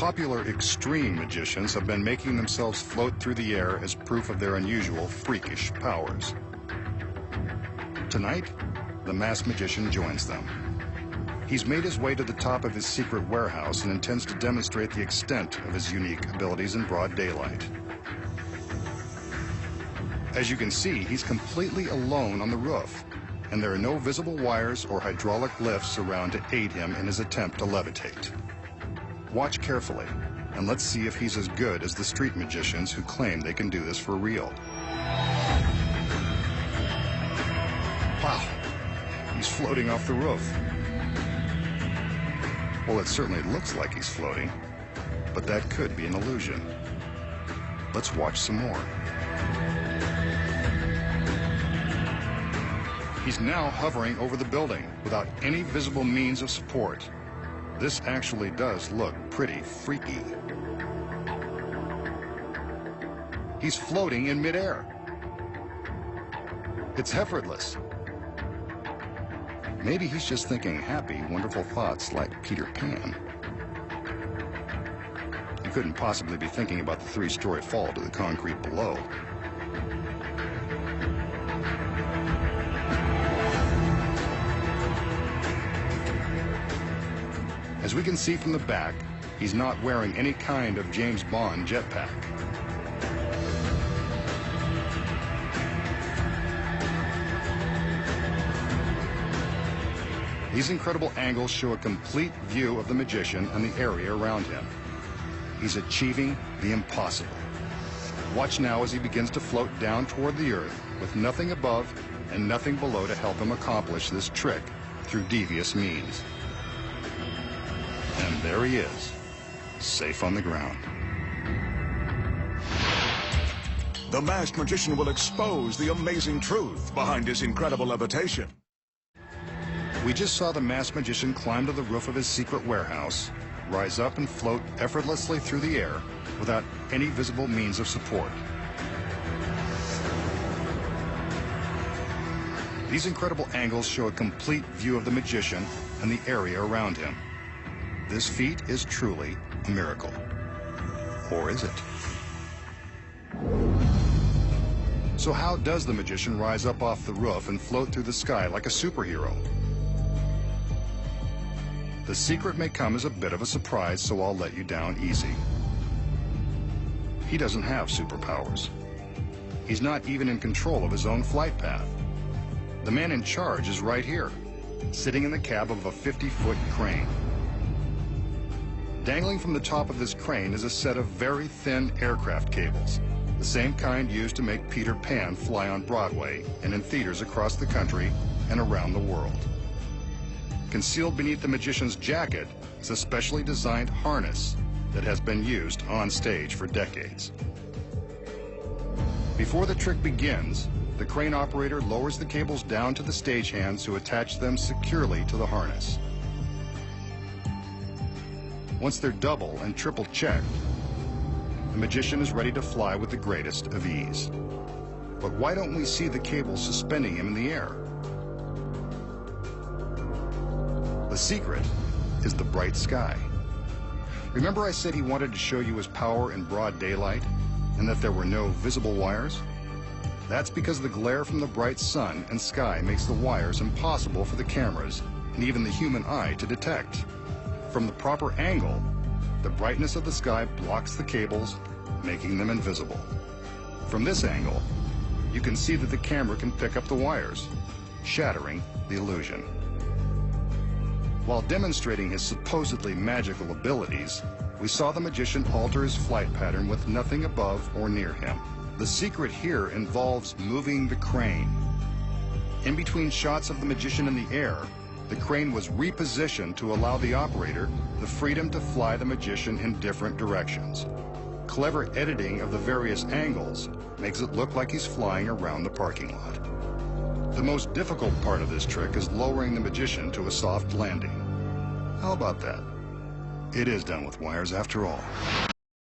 Popular extreme magicians have been making themselves float through the air as proof of their unusual, freakish powers. Tonight, the masked magician joins them. He's made his way to the top of his secret warehouse and intends to demonstrate the extent of his unique abilities in broad daylight. As you can see, he's completely alone on the roof, and there are no visible wires or hydraulic lifts around to aid him in his attempt to levitate. Watch carefully, and let's see if he's as good as the street magicians who claim they can do this for real. Wow, he's floating off the roof. Well, it certainly looks like he's floating, but that could be an illusion. Let's watch some more. He's now hovering over the building without any visible means of support. This actually does look pretty freaky. He's floating in midair. It's effortless. Maybe he's just thinking happy, wonderful thoughts like Peter Pan. He couldn't possibly be thinking about the three-story fall to the concrete below. As we can see from the back, he's not wearing any kind of James Bond jetpack. These incredible angles show a complete view of the magician and the area around him. He's achieving the impossible. Watch now as he begins to float down toward the earth with nothing above and nothing below to help him accomplish this trick through devious means. And there he is, safe on the ground. The masked magician will expose the amazing truth behind his incredible levitation. We just saw the masked magician climb to the roof of his secret warehouse, rise up and float effortlessly through the air without any visible means of support. These incredible angles show a complete view of the magician and the area around him. This feat is truly a miracle. Or is it? So how does the magician rise up off the roof and float through the sky like a superhero? The secret may come as a bit of a surprise, so I'll let you down easy. He doesn't have superpowers. He's not even in control of his own flight path. The man in charge is right here, sitting in the cab of a 50-foot crane. Dangling from the top of this crane is a set of very thin aircraft cables, the same kind used to make Peter Pan fly on Broadway and in theaters across the country and around the world. Concealed beneath the magician's jacket is a specially designed harness that has been used on stage for decades. Before the trick begins, the crane operator lowers the cables down to the stagehands who attach them securely to the harness. Once they're double and triple checked, the magician is ready to fly with the greatest of ease. But why don't we see the cables suspending him in the air? The secret is the bright sky. Remember I said he wanted to show you his power in broad daylight and that there were no visible wires? That's because the glare from the bright sun and sky makes the wires impossible for the cameras and even the human eye to detect. From the proper angle, the brightness of the sky blocks the cables, making them invisible. From this angle, you can see that the camera can pick up the wires, shattering the illusion. While demonstrating his supposedly magical abilities, we saw the magician alter his flight pattern with nothing above or near him. The secret here involves moving the crane. In between shots of the magician in the air, the crane was repositioned to allow the operator the freedom to fly the magician in different directions. Clever editing of the various angles makes it look like he's flying around the parking lot. The most difficult part of this trick is lowering the magician to a soft landing. How about that? It is done with wires after all.